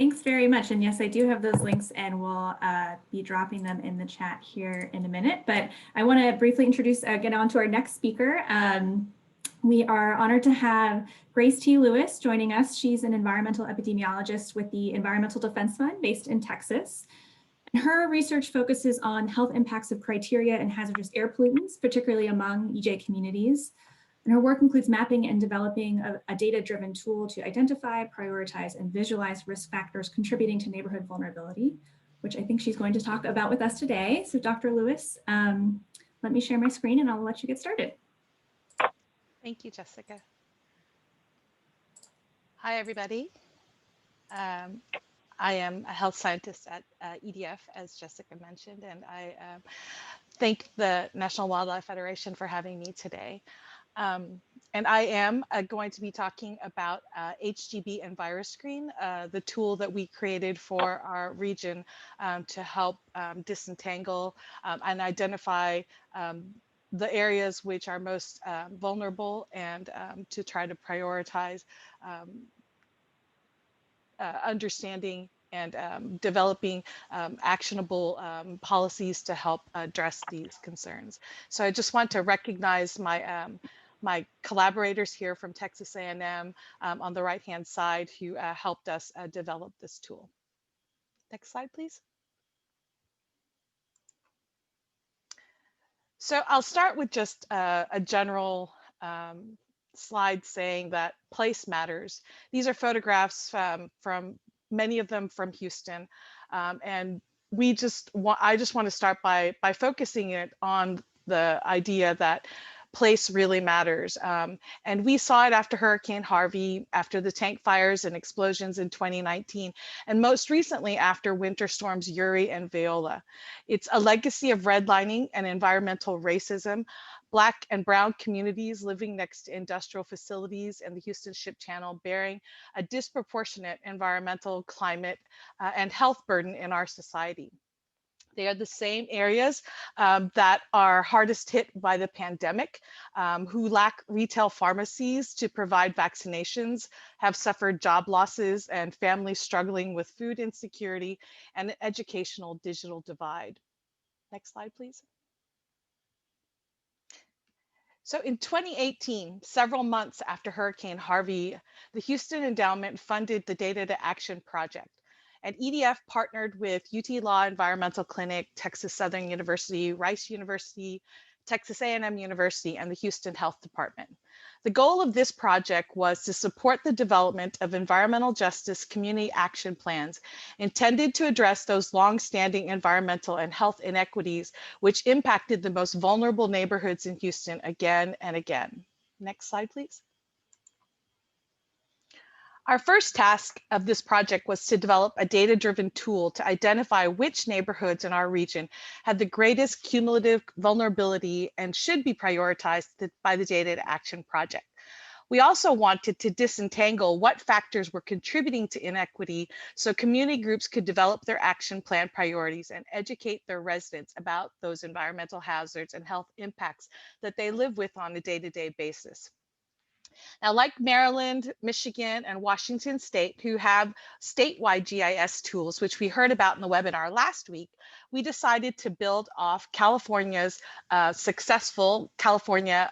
Thanks very much. And yes, I do have those links and we'll be dropping them in the chat here in a minute. But I want to briefly introduce, get on to our next speaker. We are honored to have Grace T. Lewis joining us. She's an environmental epidemiologist with the Environmental Defense Fund based in Texas. And her research focuses on health impacts of criteria and hazardous air pollutants, particularly among EJ communities. And her work includes mapping and developing a data-driven tool to identify, prioritize, and visualize risk factors contributing to neighborhood vulnerability, which I think she's going to talk about with us today. So Dr. Lewis, let me share my screen and I'll let you get started. Thank you, Jessica. Hi, everybody. I am a health scientist at EDF, as Jessica mentioned, and I thank the National Wildlife Federation for having me today. And I am going to be talking about HGB Enviroscreen, the tool that we created for our region to help disentangle and identify the areas which are most vulnerable and to try to prioritize understanding and developing actionable policies to help address these concerns. So I just want to recognize my my collaborators here from Texas A&M on the right-hand side who helped us develop this tool. Next slide, please. So I'll start with just a general slide saying that place matters. These are photographs from many of them from Houston, and I just want to start by focusing it on the idea that place really matters. And we saw it after Hurricane Harvey, after the tank fires and explosions in 2019, and most recently after winter storms Uri and Viola. It's a legacy of redlining and environmental racism. Black and brown communities living next to industrial facilities and the Houston Ship Channel bearing a disproportionate environmental, climate, and health burden in our society. They are the same areas that are hardest hit by the pandemic, who lack retail pharmacies to provide vaccinations, have suffered job losses, and families struggling with food insecurity and an educational digital divide. Next slide, please. So in 2018, several months after Hurricane Harvey, the Houston Endowment funded the Data to Action Project. And EDF partnered with UT Law Environmental Clinic, Texas Southern University, Rice University, Texas A&M University, and the Houston Health Department. The goal of this project was to support the development of environmental justice community action plans intended to address those long-standing environmental and health inequities which impacted the most vulnerable neighborhoods in Houston again and again. Next slide, please. Our first task of this project was to develop a data-driven tool to identify which neighborhoods in our region had the greatest cumulative vulnerability and should be prioritized by the Data to Action Project. We also wanted to disentangle what factors were contributing to inequity so community groups could develop their action plan priorities and educate their residents about those environmental hazards and health impacts that they live with on a day-to-day basis. Now, like Maryland, Michigan, and Washington State, who have statewide GIS tools, which we heard about in the webinar last week, we decided to build off California's successful California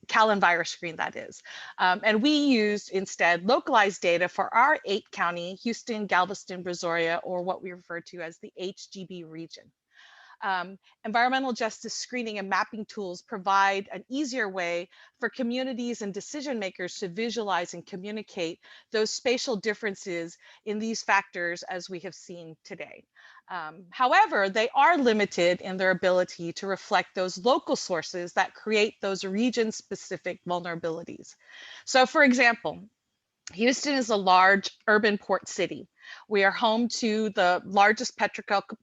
Cal Enviroscreen, that is. And we used instead localized data for our 8-county Houston, Galveston, Brazoria, or what we refer to as the HGB region. Environmental justice screening and mapping tools provide an easier way for communities and decision makers to visualize and communicate those spatial differences in these factors as we have seen today. However, they are limited in their ability to reflect those local sources that create those region-specific vulnerabilities. So for example, Houston is a large urban port city. We are home to the largest petrochemical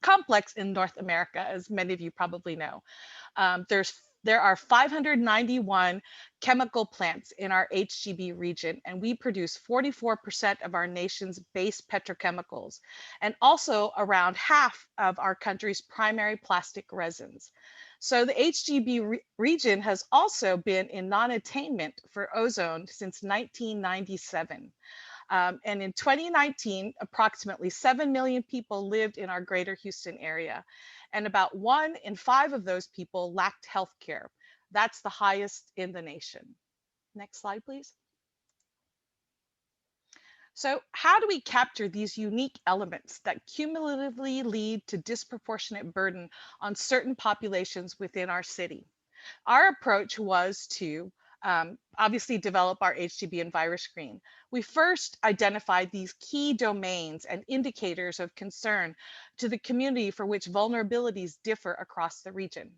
complex in North America, as many of you probably know. There are 591 chemical plants in our HGB region, and we produce 44% of our nation's base petrochemicals, and also around half of our country's primary plastic resins. So the HGB region has also been in non-attainment for ozone since 1997. And in 2019, approximately 7 million people lived in our greater Houston area. And about 1 in 5 of those people lacked health care. That's the highest in the nation. Next slide, please. So how do we capture these unique elements that cumulatively lead to disproportionate burden on certain populations within our city? Our approach was to obviously develop our HGB Enviroscreen. We first identified these key domains and indicators of concern to the community for which vulnerabilities differ across the region.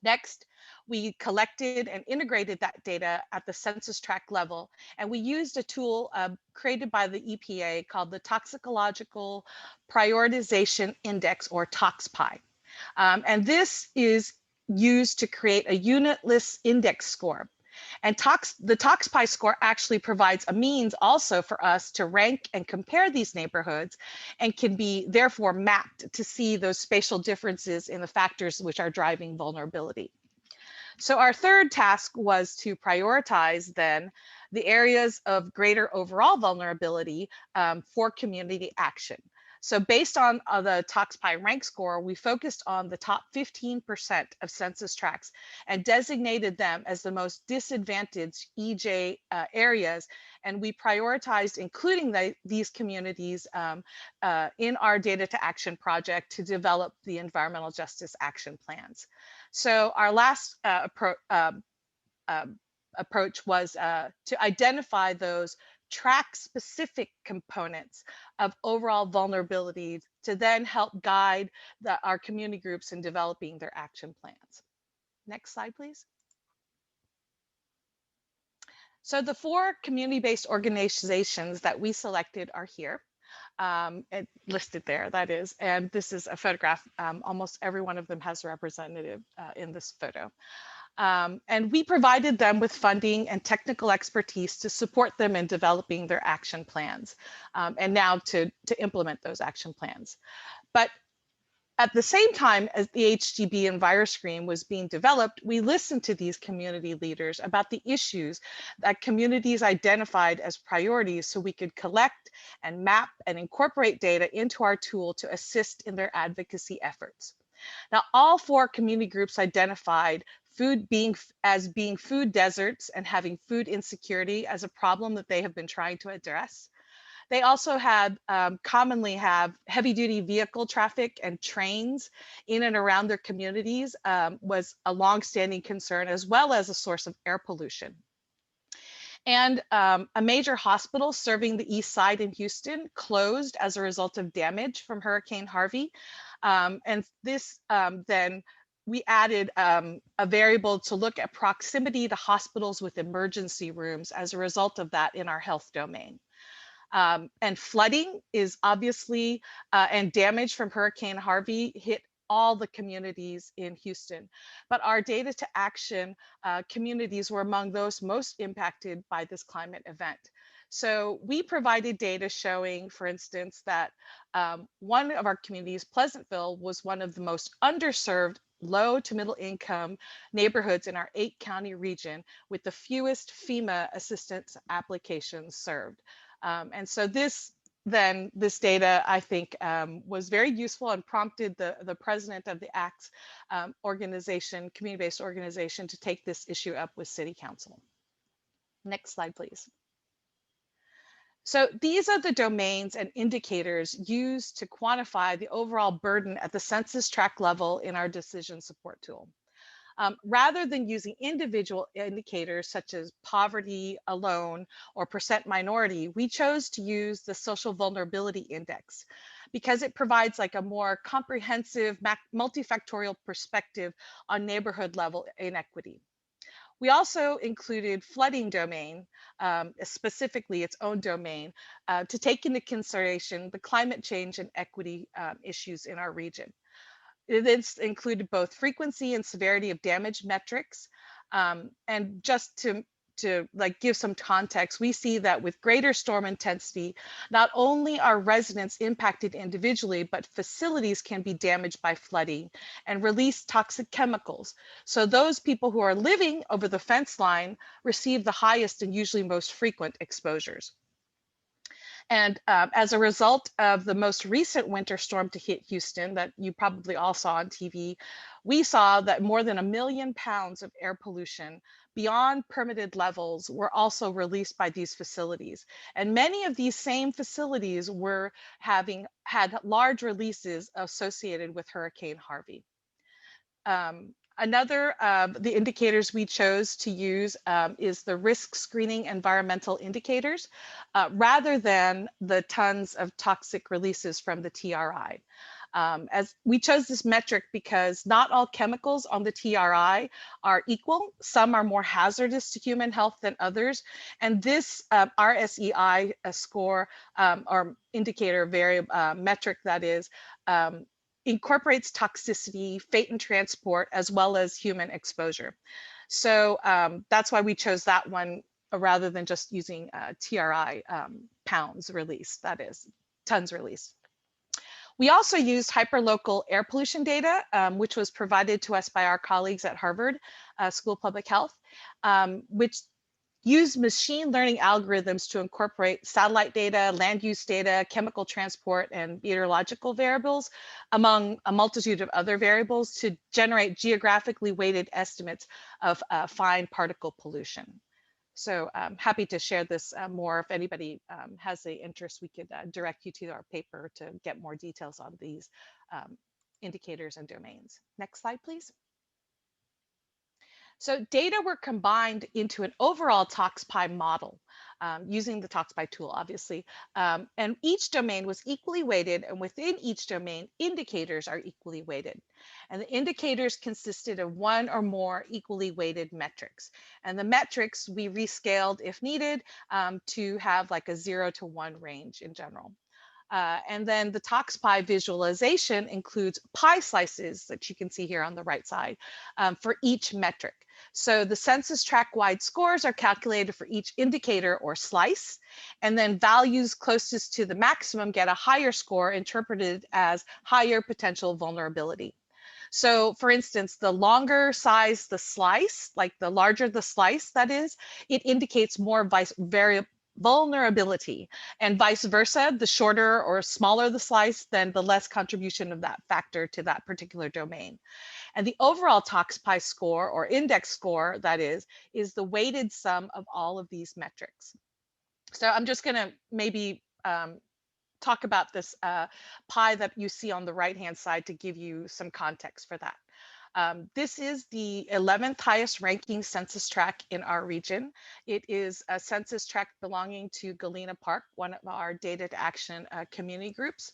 Next, we collected and integrated that data at the census tract level, and we used a tool created by the EPA called the Toxicological Prioritization Index, or ToxPi. And this is used to create a unitless index score. And the ToxPi score actually provides a means also for us to rank and compare these neighborhoods, and can be therefore mapped to see those spatial differences in the factors which are driving vulnerability. So our third task was to prioritize then the areas of greater overall vulnerability for community action. So based on the ToxPi rank score, we focused on the top 15% of census tracts and designated them as the most disadvantaged EJ areas. And we prioritized including these communities in our data to action project to develop the environmental justice action plans. So our last approach was to identify those track-specific components of overall vulnerability to then help guide our community groups in developing their action plans. Next slide, please. So the 4 community-based organizations that we selected are here. Listed there, that is, and this is a photograph. Almost every one of them has a representative in this photo. And we provided them with funding and technical expertise to support them in developing their action plans, and now to implement those action plans. But at the same time as the HGB Enviroscreen was being developed, we listened to these community leaders about the issues that communities identified as priorities, so we could collect and map and incorporate data into our tool to assist in their advocacy efforts. Now, all 4 community groups identified food being food deserts and having food insecurity as a problem that they have been trying to address. They also commonly have heavy duty vehicle traffic, and trains in and around their communities was a longstanding concern, as well as a source of air pollution. And a major hospital serving the east side in Houston closed as a result of damage from Hurricane Harvey. And this then we added a variable to look at proximity to hospitals with emergency rooms as a result of that in our health domain. And flooding is obviously, and damage from Hurricane Harvey hit all the communities in Houston. But our data to action communities were among those most impacted by this climate event. So we provided data showing, for instance, that one of our communities, Pleasantville, was one of the most underserved low to middle income neighborhoods in our 8-county region, with the fewest FEMA assistance applications served. And so this data, I think, was very useful and prompted the president of the ACTS organization, community-based organization, to take this issue up with City Council. Next slide, please. So these are the domains and indicators used to quantify the overall burden at the census tract level in our decision support tool. Rather than using individual indicators such as poverty alone or percent minority, we chose to use the social vulnerability index because it provides like a more comprehensive multifactorial perspective on neighborhood level inequity. We also included flooding domain, specifically its own domain, to take into consideration the climate change and equity issues in our region. It's included both frequency and severity of damage metrics. And just to like give some context, we see that with greater storm intensity, not only are residents impacted individually, but facilities can be damaged by flooding and release toxic chemicals. So those people who are living over the fence line receive the highest and usually most frequent exposures. And as a result of the most recent winter storm to hit Houston that you probably all saw on TV, we saw that more than 1 million pounds of air pollution beyond permitted levels were also released by these facilities. And many of these same facilities were had large releases associated with Hurricane Harvey. Another the indicators we chose to use is the risk screening environmental indicators rather than the tons of toxic releases from the TRI. As we chose this metric because not all chemicals on the TRI are equal. Some are more hazardous to human health than others. And this RSEI score or indicator metric that is, incorporates toxicity, fate and transport, as well as human exposure. So that's why we chose that one rather than just using TRI pounds released, that is, tons released. We also used hyperlocal air pollution data, which was provided to us by our colleagues at Harvard School of Public Health, which use machine learning algorithms to incorporate satellite data, land use data, chemical transport, and meteorological variables, among a multitude of other variables, to generate geographically weighted estimates of fine particle pollution. So I'm happy to share this more. If anybody has the interest, we could direct you to our paper to get more details on these indicators and domains. Next slide, please. So data were combined into an overall ToxPy model using the ToxPy tool, obviously. And each domain was equally weighted, and within each domain, indicators are equally weighted. And the indicators consisted of one or more equally weighted metrics. And the metrics we rescaled if needed to have like a 0 to 1 range in general. And then the ToxPy visualization includes pie slices that you can see here on the right side for each metric. So the census tract wide scores are calculated for each indicator or slice, and then values closest to the maximum get a higher score interpreted as higher potential vulnerability. So for instance, the longer size the slice, like the larger the slice that is, it indicates more vulnerability, and vice versa. The shorter or smaller the slice, then the less contribution of that factor to that particular domain. And the overall ToxPy score or index score, that is the weighted sum of all of these metrics. So I'm just going to maybe talk about this pie that you see on the right-hand side to give you some context for that. This is the 11th highest ranking census tract in our region. It is a census tract belonging to Galena Park, one of our data to action community groups,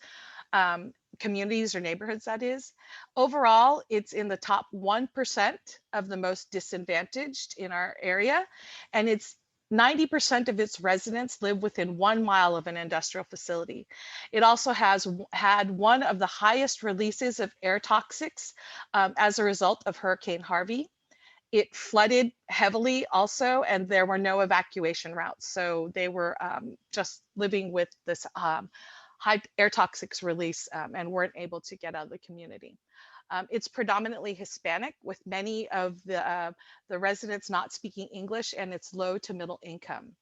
communities or neighborhoods, that is. Overall, it's in the top 1% of the most disadvantaged in our area, and it's 90% of its residents live within 1 mile of an industrial facility. It also has had one of the highest releases of air toxics as a result of Hurricane Harvey. It flooded heavily also, and there were no evacuation routes. So they were just living with this high air toxics release and weren't able to get out of the community. It's predominantly Hispanic, with many of the residents not speaking English, and it's low to middle income.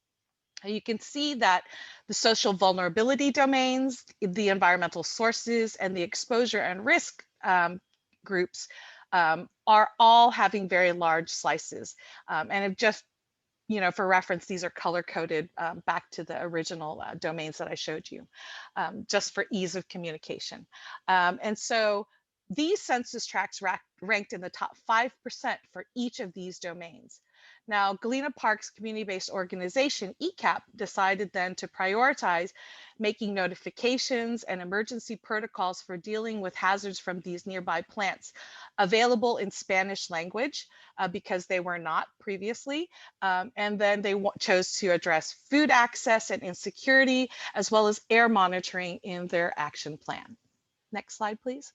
You can see that the social vulnerability domains, the environmental sources, and the exposure and risk groups are all having very large slices. And have just, for reference, these are color coded back to the original domains that I showed you, just for ease of communication. And so these census tracts ranked in the top 5% for each of these domains. Now, Galena Park's community-based organization, ECAP, decided then to prioritize making notifications and emergency protocols for dealing with hazards from these nearby plants available in Spanish language because they were not previously. And then they chose to address food access and insecurity, as well as air monitoring in their action plan. Next slide, please.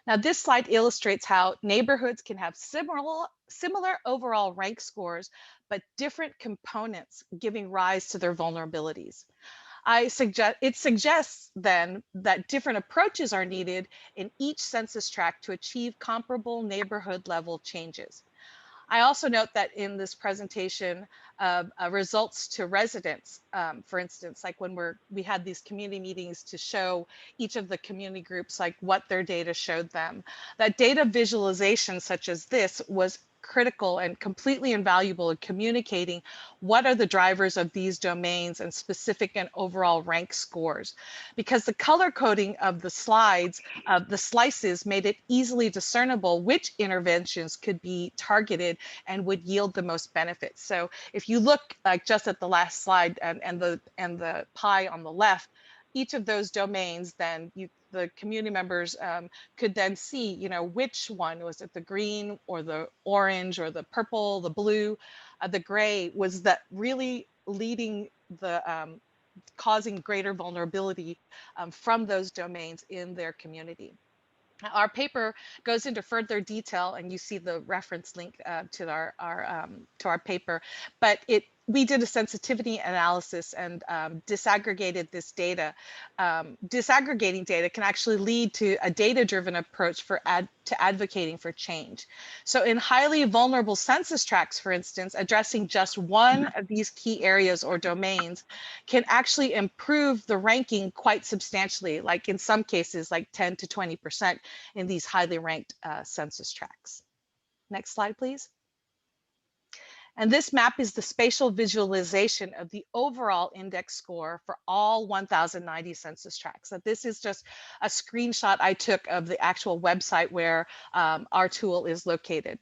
Now, this slide illustrates how neighborhoods can have similar overall rank scores, but different components giving rise to their vulnerabilities. It suggests then that different approaches are needed in each census tract to achieve comparable neighborhood level changes. I also note that in this presentation, results to residents, for instance, like when we had these community meetings to show each of the community groups like what their data showed them, that data visualization such as this was critical and completely invaluable in communicating what are the drivers of these domains and specific and overall rank scores. Because the color coding of the slides, the slices, made it easily discernible which interventions could be targeted and would yield the most benefits. So if you look like just at the last slide and the pie on the left, each of those domains, then the community members could then see, you know, which one was it, the green or the orange or the purple, the blue, the gray was that really leading the causing greater vulnerability from those domains in their community. Our paper goes into further detail, and you see the reference link to our paper. But we did a sensitivity analysis and disaggregated this data. Disaggregating data can actually lead to a data-driven approach to advocating for change. So in highly vulnerable census tracts, for instance, addressing just one of these key areas or domains can actually improve the ranking quite substantially, like in some cases, like 10 to 20% in these highly ranked census tracts. Next slide, please. And this map is the spatial visualization of the overall index score for all 1,090 census tracts. So this is just a screenshot I took of the actual website where our tool is located.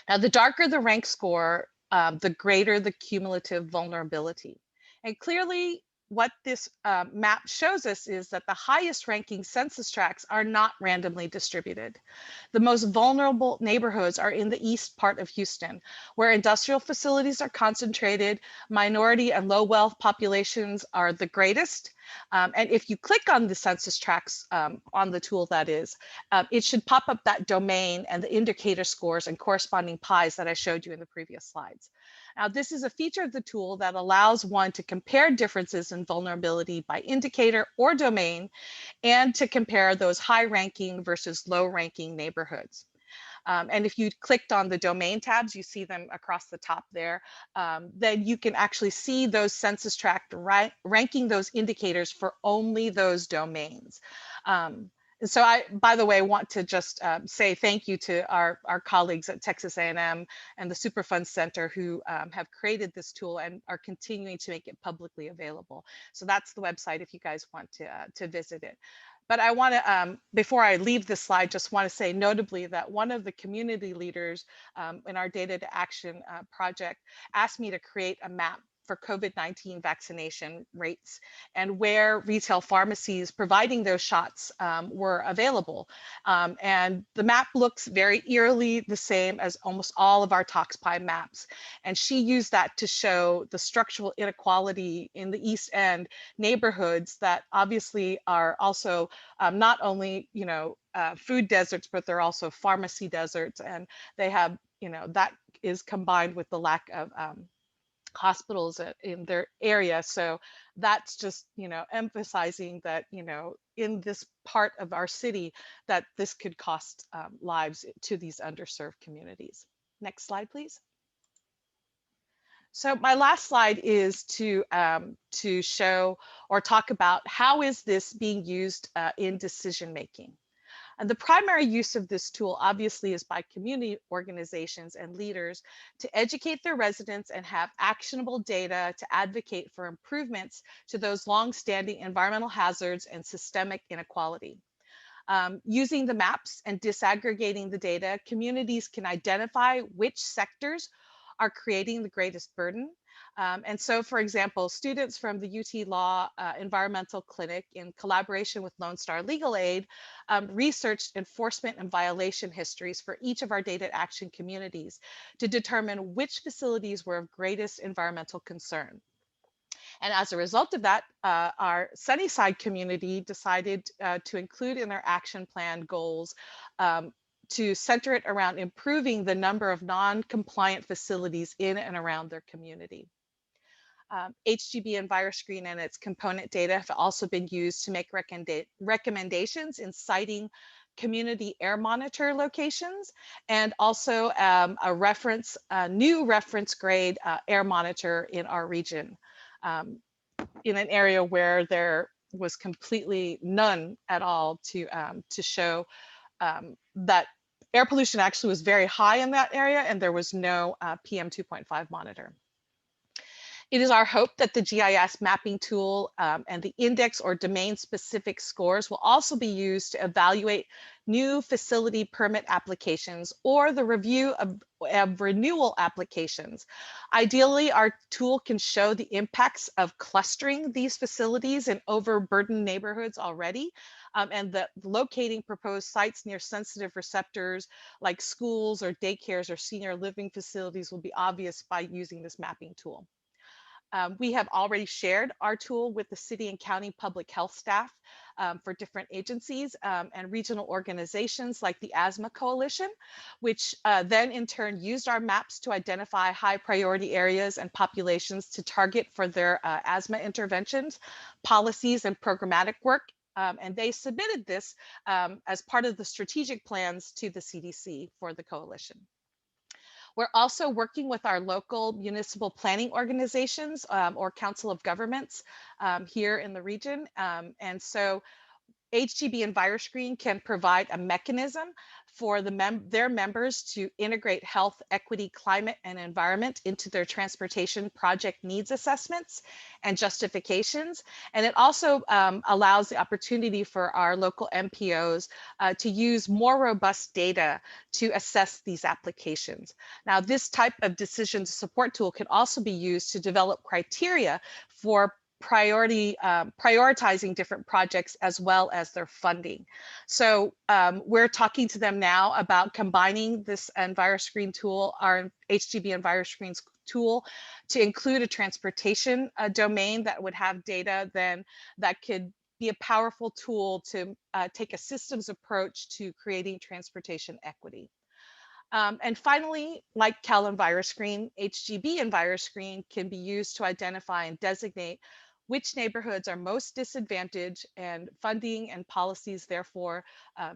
Now, the darker the rank score, the greater the cumulative vulnerability. And clearly, what this map shows us is that the highest ranking census tracts are not randomly distributed. The most vulnerable neighborhoods are in the east part of Houston, where industrial facilities are concentrated, minority and low wealth populations are the greatest. And if you click on the census tracts on the tool, that is, it should pop up that domain and the indicator scores and corresponding pies that I showed you in the previous slides. Now, this is a feature of the tool that allows one to compare differences in vulnerability by indicator or domain and to compare those high ranking versus low ranking neighborhoods. And if you clicked on the domain tabs, you see them across the top there, then you can actually see those census tract ranking those indicators for only those domains. And so I, by the way, want to just say thank you to our colleagues at Texas A&M and the Superfund Center who have created this tool and are continuing to make it publicly available. So that's the website if you guys want to visit it. But I want to, before I leave this slide, just want to say notably that one of the community leaders in our Data to Action project asked me to create a map for COVID-19 vaccination rates and where retail pharmacies providing those shots were available. And the map looks very eerily the same as almost all of our ToxPie maps. And she used that to show the structural inequality in the East End neighborhoods that obviously are also not only, you know, food deserts, but they're also pharmacy deserts. And they have, you know, that is combined with the lack of hospitals in their area. So that's just, you know, emphasizing that, you know, in this part of our city, that this could cost lives to these underserved communities. Next slide, please. So my last slide is to show or talk about how is this being used in decision making. And the primary use of this tool obviously is by community organizations and leaders to educate their residents and have actionable data to advocate for improvements to those long-standing environmental hazards and systemic inequality. Using the maps and disaggregating the data, communities can identify which sectors are creating the greatest burden. And so, for example, students from the UT Law Environmental Clinic in collaboration with Lone Star Legal Aid researched enforcement and violation histories for each of our data action communities to determine which facilities were of greatest environmental concern. And as a result of that, our Sunnyside community decided to include in their action plan goals to center it around improving the number of non-compliant facilities in and around their community. HGB Enviroscreen and its component data have also been used to make recommendations in citing community air monitor locations, and also a new reference grade air monitor in our region, in an area where there was completely none at all to show that air pollution actually was very high in that area, and there was no PM 2.5 monitor. It is our hope that the GIS mapping tool and the index or domain specific scores will also be used to evaluate new facility permit applications or the review of renewal applications. Ideally, our tool can show the impacts of clustering these facilities in overburdened neighborhoods already, and that locating proposed sites near sensitive receptors like schools or daycares or senior living facilities will be obvious by using this mapping tool. We have already shared our tool with the city and county public health staff for different agencies and regional organizations like the Asthma Coalition, which then in turn used our maps to identify high priority areas and populations to target for their asthma interventions, policies, and programmatic work. And they submitted this as part of the strategic plans to the CDC for the coalition. We're also working with our local municipal planning organizations or council of governments here in the region. And so HGB Enviroscreen can provide a mechanism for their members to integrate health, equity, climate, and environment into their transportation project needs assessments and justifications. And it also allows the opportunity for our local MPOs to use more robust data to assess these applications. Now, this type of decision support tool can also be used to develop criteria for prioritizing different projects as well as their funding. So we're talking to them now about combining this Enviroscreen tool, our HGB Enviroscreen tool, to include a transportation domain that would have data then that could be a powerful tool to take a systems approach to creating transportation equity. And finally, like Cal Enviroscreen, HGB Enviroscreen can be used to identify and designate which neighborhoods are most disadvantaged, and funding and policies therefore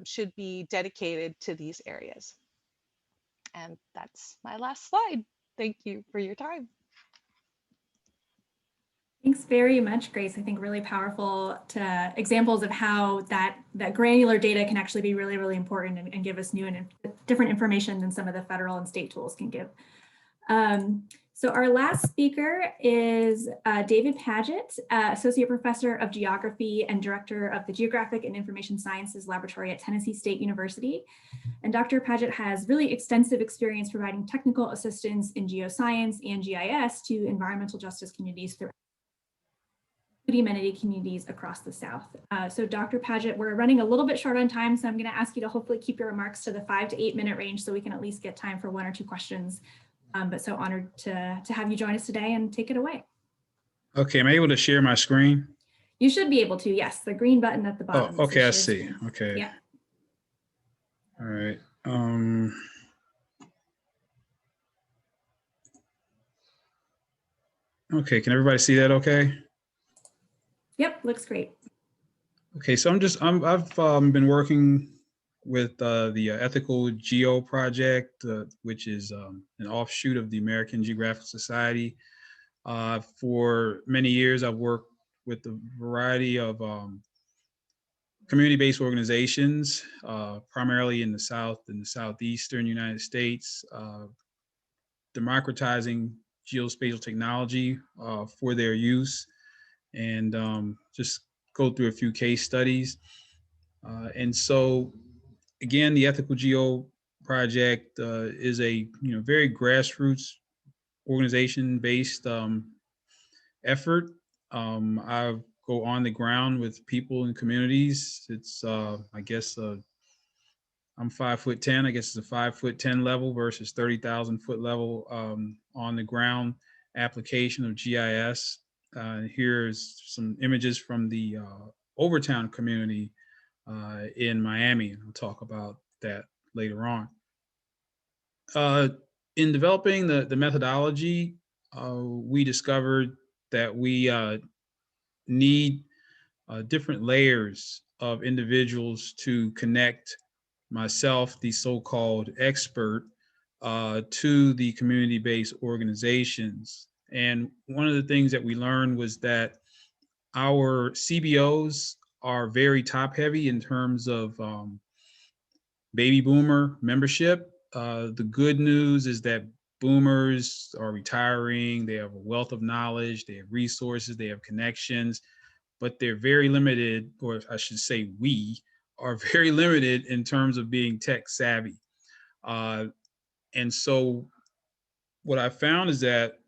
should be dedicated to these areas. And that's my last slide. Thank you for your time. Thanks very much, Grace. I think really powerful examples of how that granular data can actually be really, really important and give us new and different information than some of the federal and state tools can give. So our last speaker is David Padgett, Associate Professor of Geography and Director of the Geographic and Information Sciences Laboratory at Tennessee State University. And Dr. Padgett has really extensive experience providing technical assistance in geoscience and GIS to environmental justice communities throughout amenity communities across the South. So Dr. Padgett, we're running a little bit short on time, so I'm going to ask you to hopefully keep your remarks to the 5 to 8 minute range so we can at least get time for 1 or 2 questions. But so honored to have you join us today, and take it away. Okay, am I able to share my screen? You should be able to, yes. The green button at the bottom. Oh, okay, I see. Screen. Okay. Yeah. All right. Okay, can everybody see that okay? Yep, looks great. Okay, so I've been working with the Ethical Geo Project, which is an offshoot of the American Geographic Society. For many years, I've worked with a variety of community-based organizations, primarily in the South and the Southeastern United States, democratizing geospatial technology for their use, and just go through a few case studies. And so, again, the Ethical Geo Project is a very grassroots organization-based effort. I go on the ground with people in communities. It's I guess I'm 5'10". I guess it's a 5'10" level versus 30,000 foot level on the ground application of GIS. Here's some images from the Overtown community in Miami, and I'll talk about that later on. In developing the methodology, we discovered that we need different layers of individuals to connect myself, the so-called expert, to the community-based organizations. And one of the things that we learned was that our CBOs are very top-heavy in terms of baby boomer membership. The good news is that boomers are retiring, they have a wealth of knowledge, they have resources, they have connections, but they're very limited, or I should say we are very limited in terms of being tech savvy. And so what I found is that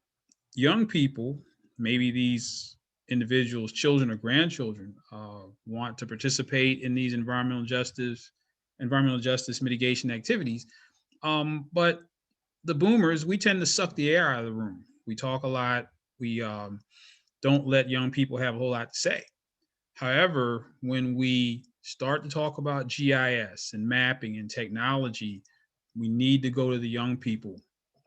young people, maybe these individuals, children or grandchildren, want to participate in these environmental justice mitigation activities. But the boomers, we tend to suck the air out of the room. We talk a lot. We don't let young people have a whole lot to say. However, when we start to talk about GIS and mapping and technology, we need to go to the young people.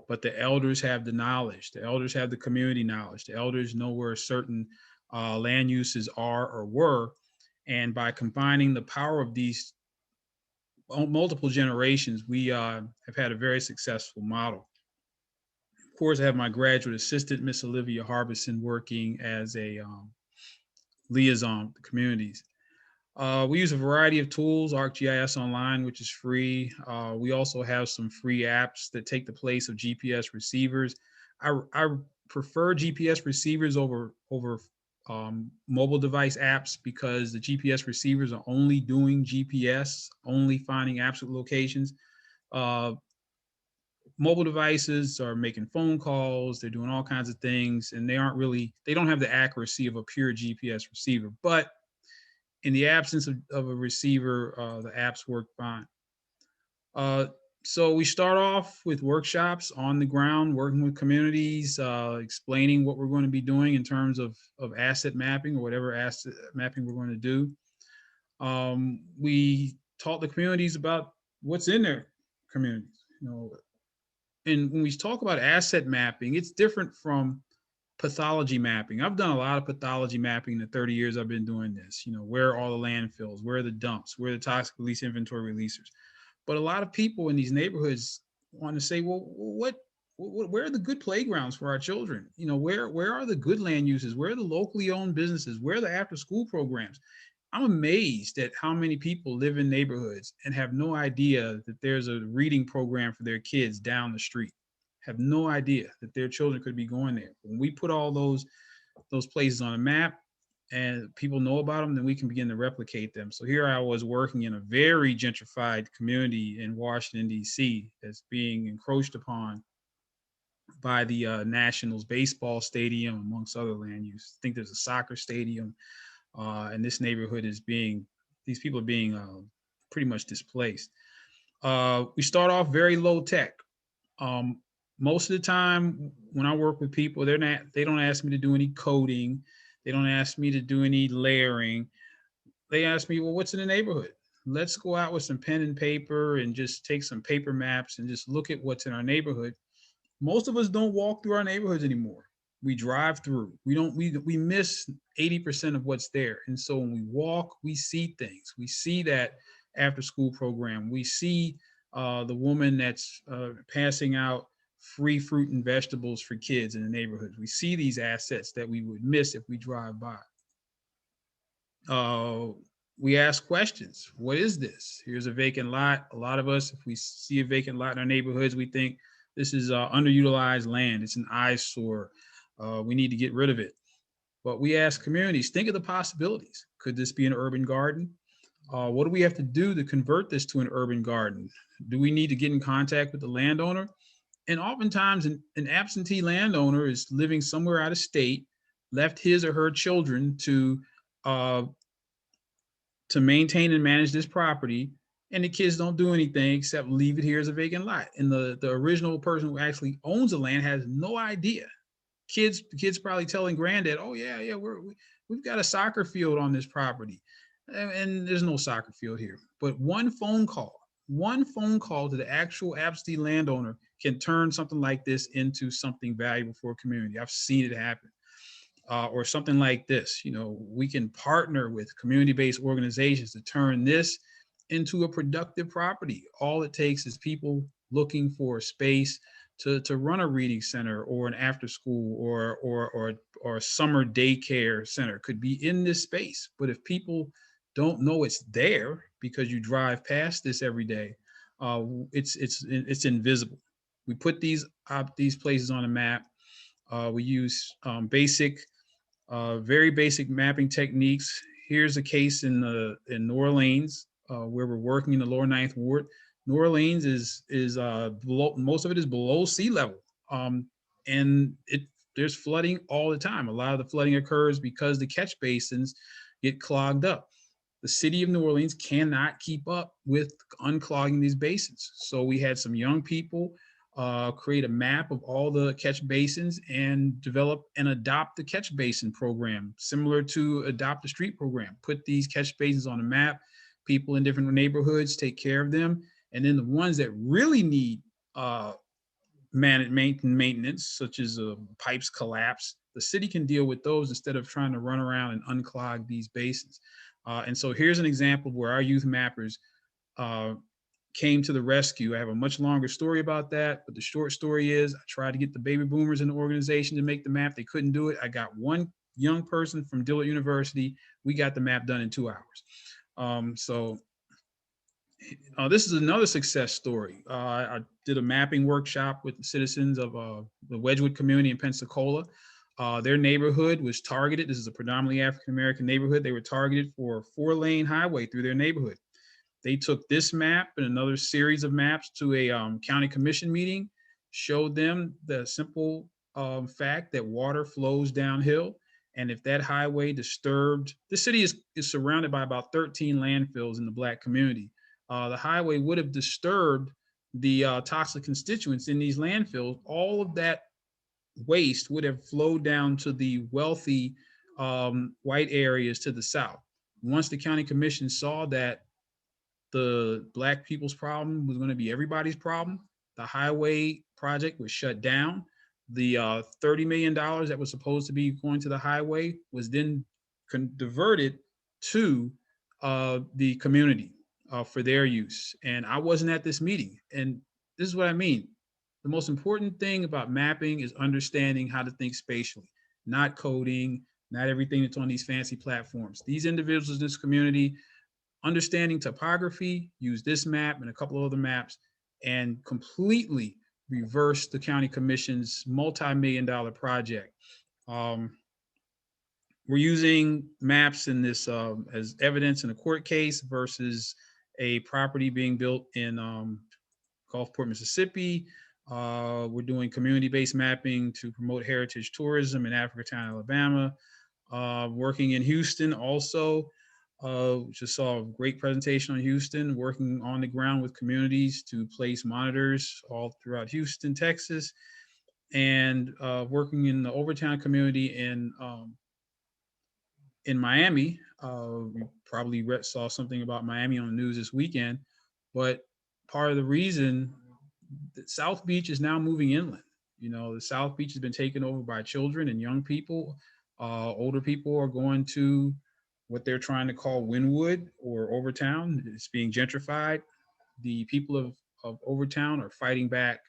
But the elders have the knowledge. The elders have the community knowledge. The elders know where certain land uses are or were. And by combining the power of these multiple generations, we have had a very successful model. Of course, I have my graduate assistant, Miss Olivia Harbison, working as a liaison with the communities. We use a variety of tools, ArcGIS Online, which is free. We also have some free apps that take the place of GPS receivers. I prefer GPS receivers over mobile device apps because the GPS receivers are only doing GPS, only finding absolute locations. Mobile devices are making phone calls, they're doing all kinds of things, and they don't have the accuracy of a pure GPS receiver. But in the absence of a receiver, the apps work fine. So we start off with workshops on the ground, working with communities, explaining what we're going to be doing in terms of asset mapping or whatever asset mapping we're going to do. We taught the communities about what's in their communities, and when we talk about asset mapping, it's different from pathology mapping. I've done a lot of pathology mapping in the 30 years I've been doing this. Where are all the landfills? Where are the dumps? Where are the toxic release inventory releasers? But a lot of people in these neighborhoods want to say, well, where are the good playgrounds for our children? Where are the good land uses? Where are the locally owned businesses? Where are the after school programs? I'm amazed at how many people live in neighborhoods and have no idea that there's a reading program for their kids down the street. Have no idea that their children could be going there. When we put all those places on a map and people know about them, then we can begin to replicate them. So here I was working in a very gentrified community in Washington, D.C. that's being encroached upon by the Nationals baseball stadium, amongst other land use. I think there's a soccer stadium, and this neighborhood these people are being pretty much displaced. We start off very low tech. Most of the time when I work with people, they don't ask me to do any coding. They don't ask me to do any layering. They ask me, well, what's in the neighborhood? Let's go out with some pen and paper and just take some paper maps and just look at what's in our neighborhood. Most of us don't walk through our neighborhoods anymore. We drive through. We miss 80% of what's there. And so when we walk, we see things. We see that after school program. We see the woman that's passing out free fruit and vegetables for kids in the neighborhoods. We see these assets that we would miss if we drive by. We ask questions. What is this? Here's a vacant lot. A lot of us, if we see a vacant lot in our neighborhoods, we think this is underutilized land. It's an eyesore. We need to get rid of it. But we ask communities, think of the possibilities. Could this be an urban garden? What do we have to do to convert this to an urban garden? Do we need to get in contact with the landowner? And oftentimes an absentee landowner is living somewhere out of state, left his or her children to maintain and manage this property, and the kids don't do anything except leave it here as a vacant lot. And the original person who actually owns the land has no idea. Kids probably telling granddad, oh yeah, we've got a soccer field on this property. And there's no soccer field here. But one phone call to the actual absentee landowner can turn something like this into something valuable for a community. I've seen it happen. Or something like this, we can partner with community-based organizations to turn this into a productive property. All it takes is people looking for a space to run a reading center or an after school or a summer daycare center. Could be in this space. But if people don't know it's there because you drive past this every day, it's invisible. We put these places on a map. We use very basic mapping techniques. Here's a case in New Orleans where we're working in the lower Ninth Ward. New Orleans is below, most of it is below sea level, and there's flooding all the time. A lot of the flooding occurs because the catch basins get clogged up. The city of New Orleans cannot keep up with unclogging these basins. So we had some young people create a map of all the catch basins and develop and adopt the catch basin program, similar to Adopt a Street program. Put these catch basins on a map, people in different neighborhoods take care of them. And then the ones that really need maintenance, such as pipes collapse, the city can deal with those instead of trying to run around and unclog these basins. And so here's an example where our youth mappers came to the rescue. I have a much longer story about that, but the short story is I tried to get the baby boomers in the organization to make the map. They couldn't do it. I got one young person from Dillard University. We got the map done in 2 hours. This is another success story. I did a mapping workshop with the citizens of the Wedgwood community in Pensacola. Their neighborhood was targeted. This is a predominantly African-American neighborhood. They were targeted for a 4-lane highway through their neighborhood. They took this map and another series of maps to a county commission meeting, showed them the simple fact that water flows downhill. And if that highway disturbed, the city is surrounded by about 13 landfills in the Black community. The highway would have disturbed the toxic constituents in these landfills. All of that waste would have flowed down to the wealthy white areas to the south. Once the county commission saw that the Black people's problem was going to be everybody's problem, the highway project was shut down. The $30 million that was supposed to be going to the highway was then diverted to the community for their use. And I wasn't at this meeting. And this is what I mean. The most important thing about mapping is understanding how to think spatially, not coding, not everything that's on these fancy platforms. These individuals in this community, understanding topography, use this map and a couple of other maps, and completely reverse the county commission's multi-million-dollar project. We're using maps in this as evidence in a court case versus a property being built in Gulfport, Mississippi. We're doing community-based mapping to promote heritage tourism in Africatown, Alabama. Working in Houston also. Just saw a great presentation on Houston, working on the ground with communities to place monitors all throughout Houston, Texas, and working in the Overtown community in Miami. You probably saw something about Miami on the news this weekend, but part of the reason that South Beach is now moving inland. You know, the South Beach has been taken over by children and young people. Older people are going to what they're trying to call Wynwood or Overtown. It's being gentrified. The people of Overtown are fighting back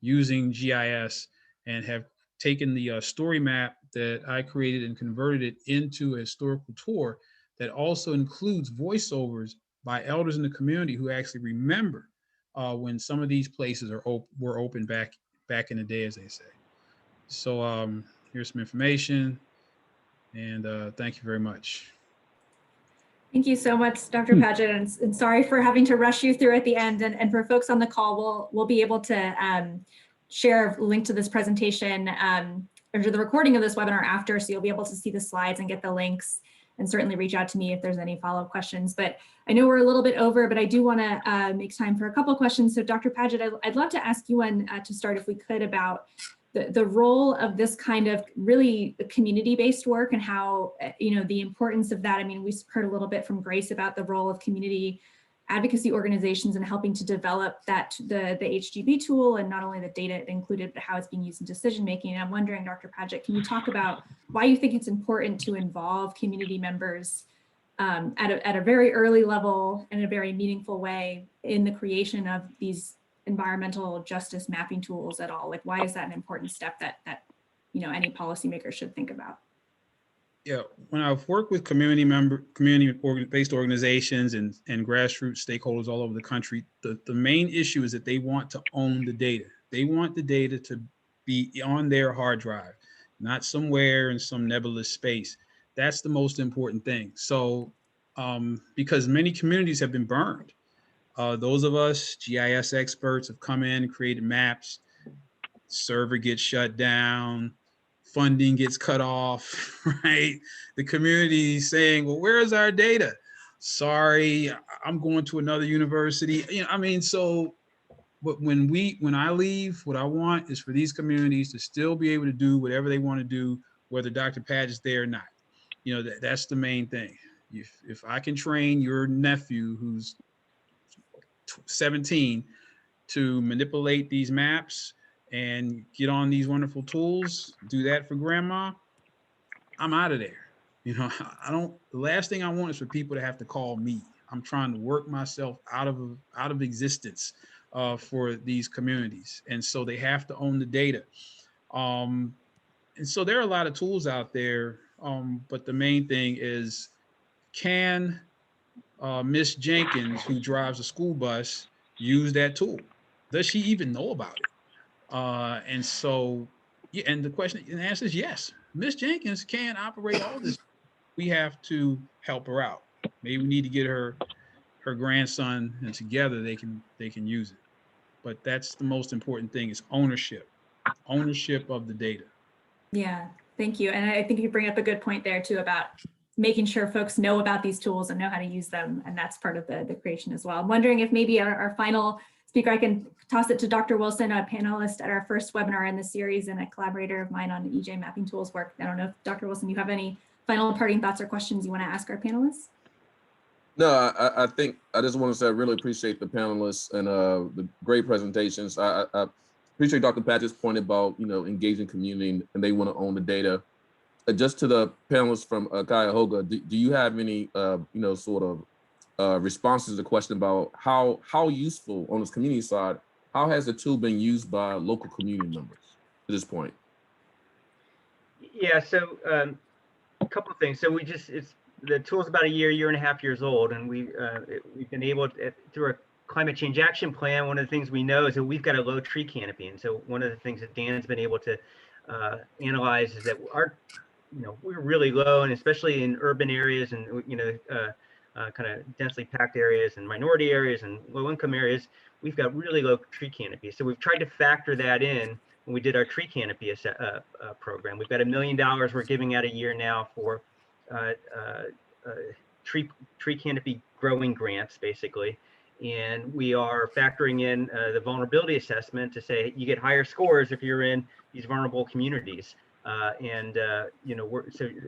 using GIS and have taken the story map that I created and converted it into a historical tour that also includes voiceovers by elders in the community who actually remember when some of these places were open back in the day, as they say. So here's some information, and thank you very much. Thank you so much, Dr. Padgett, and sorry for having to rush you through at the end. And for folks on the call, we'll be able to share a link to this presentation or to the recording of this webinar after, so you'll be able to see the slides and get the links, and certainly reach out to me if there's any follow-up questions. But I know we're a little bit over, but I do want to make time for a couple of questions. So Dr. Padgett, I'd love to ask you one to start, if we could, about the role of this kind of really community-based work and how, you know, the importance of that. I mean, we heard a little bit from Grace about the role of community advocacy organizations and helping to develop that, the HGB tool, and not only the data it included, but how it's being used in decision-making. And I'm wondering, Dr. Padgett, can you talk about why you think it's important to involve community members at a very early level in a very meaningful way in the creation of these environmental justice mapping tools at all? Like, why is that an important step that any policymaker should think about? Yeah, when I've worked with community-based organizations and grassroots stakeholders all over the country, the main issue is that they want to own the data. They want the data to be on their hard drive, not somewhere in some nebulous space. That's the most important thing. So, because many communities have been burned, those of us GIS experts have come in and created maps, server gets shut down, funding gets cut off, right? The community saying, well, where's our data? Sorry, I'm going to another university. I mean, so, but when I leave, what I want is for these communities to still be able to do whatever they want to do, whether Dr. Padgett's there or not. That's the main thing. If I can train your nephew who's 17 to manipulate these maps and get on these wonderful tools, do that for grandma, I'm out of there. The last thing I want is for people to have to call me. I'm trying to work myself out of existence for these communities. And so they have to own the data. And so there are a lot of tools out there, but the main thing is, can Miss Jenkins, who drives a school bus, use that tool? Does she even know about it? And so, yeah, and the answer is yes. Miss Jenkins can operate all this. We have to help her out. Maybe we need to get her grandson, and together they can use it. But that's the most important thing, is ownership of the data. Yeah, thank you. And I think you bring up a good point there too about making sure folks know about these tools and know how to use them. And that's part of the creation as well. I'm wondering if maybe our final speaker, I can toss it to Dr. Wilson, a panelist at our first webinar in the series and a collaborator of mine on the EJ mapping tools work. I don't know if Dr. Wilson, you have any final parting thoughts or questions you want to ask our panelists? No, I think I just want to say I really appreciate the panelists and the great presentations. I appreciate Dr. Padgett's point about engaging community and they want to own the data. Just to the panelists from Cuyahoga, do you have any sort of responses to the question about how useful on this community side? How has the tool been used by local community members to this point? Yeah, so a couple of things. So the tool's about a year and a half years old, and we've been able to, through our climate change action plan, one of the things we know is that we've got a low tree canopy. And so one of the things that Dan's been able to analyze is that we're really low, and especially in urban areas and kind of densely packed areas and minority areas and low income areas, we've got really low tree canopy. So we've tried to factor that in when we did our tree canopy program. We've got $1 million we're giving out a year now for tree canopy growing grants, basically. And we are factoring in the vulnerability assessment to say you get higher scores if you're in these vulnerable communities. So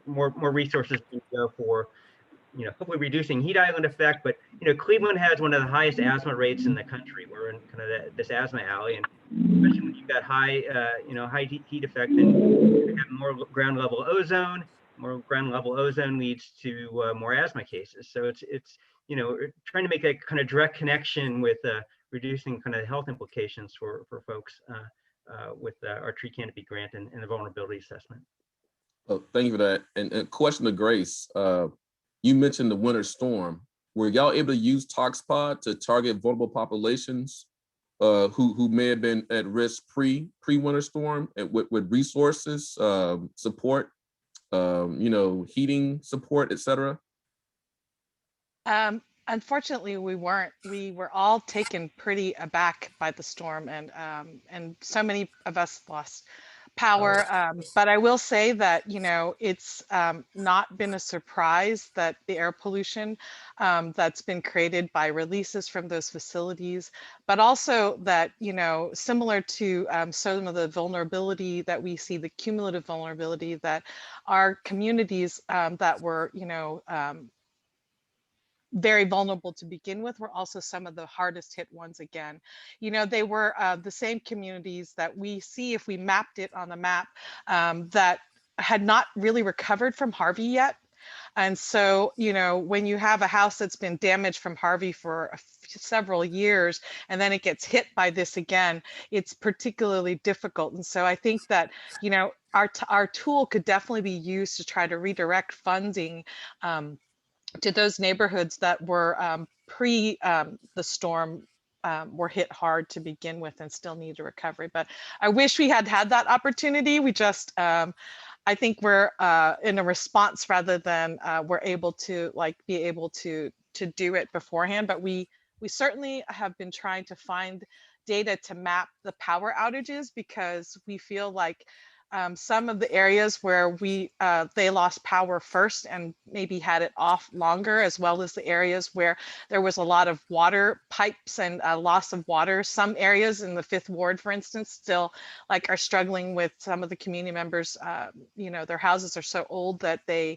more resources go for hopefully reducing heat island effect. But Cleveland has one of the highest asthma rates in the country. We're in kind of this asthma alley, and especially when you've got high high heat effect, and you have more ground level ozone. More ground level ozone leads to more asthma cases. So it's trying to make a kind of direct connection with reducing kind of health implications for folks with our tree canopy grant and the vulnerability assessment. Oh, thank you for that. And question to Grace, you mentioned the winter storm. Were y'all able to use ToxPod to target vulnerable populations who may have been at risk pre-winter storm, and with resources, support, heating support, et cetera? Unfortunately, we weren't. We were all taken pretty aback by the storm, and so many of us lost power. But I will say that it's not been a surprise that the air pollution that's been created by releases from those facilities, but also that similar to some of the vulnerability that we see, the cumulative vulnerability, that our communities that were very vulnerable to begin with were also some of the hardest hit ones again. They were the same communities that we see if we mapped it on the map that had not really recovered from Harvey yet. And so, you know, when you have a house that's been damaged from Harvey for several years, and then it gets hit by this again, it's particularly difficult. And so I think that, you know, our tool could definitely be used to try to redirect funding to those neighborhoods that were pre the storm, were hit hard to begin with and still need a recovery. But I wish we had had that opportunity. We just, I think we're in a response rather than we're able to be able to do it beforehand. But we certainly have been trying to find data to map the power outages, because we feel like some of the areas where they lost power first and maybe had it off longer, as well as the areas where there was a lot of water pipes and loss of water. Some areas in the 5th Ward, for instance, still are struggling with some of the community members. You know, their houses are so old that the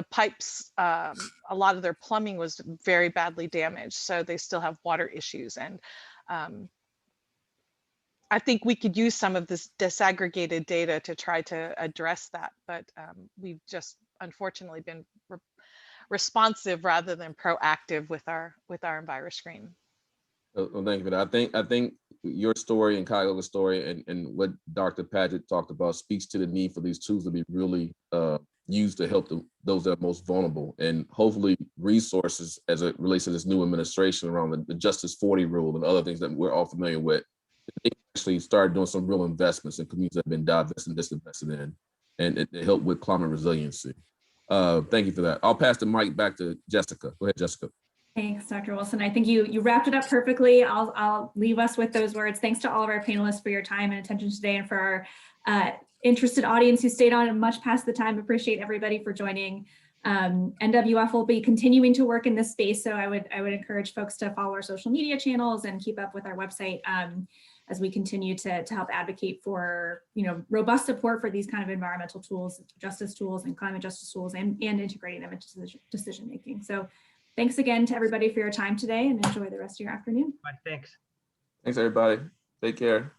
pipes, a lot of their plumbing was very badly damaged, so they still have water issues. And I think we could use some of this disaggregated data to try to address that, but we've just unfortunately been responsive rather than proactive with our Enviroscreen. Well, thank you for that. I think your story and Cuyahoga's story and what Dr. Padgett talked about speaks to the need for these tools to be really used to help those that are most vulnerable, and hopefully resources as it relates to this new administration around the Justice 40 rule and other things that we're all familiar with. They actually started doing some real investments in communities that have been divested and disinvested in, and it help with climate resiliency. Thank you for that. I'll pass the mic back to Jessica. Go ahead, Jessica. Thanks, Dr. Wilson. I think you wrapped it up perfectly. I'll leave us with those words. Thanks to all of our panelists for your time and attention today, and for our interested audience who stayed on much past the time. Appreciate everybody for joining. NWF will be continuing to work in this space, so I would encourage folks to follow our social media channels and keep up with our website as we continue to help advocate for, you know, robust support for these kind of environmental tools, justice tools, and climate justice tools, and integrating them into decision making. So thanks again to everybody for your time today, and enjoy the rest of your afternoon. Bye, thanks. Thanks, everybody. Take care.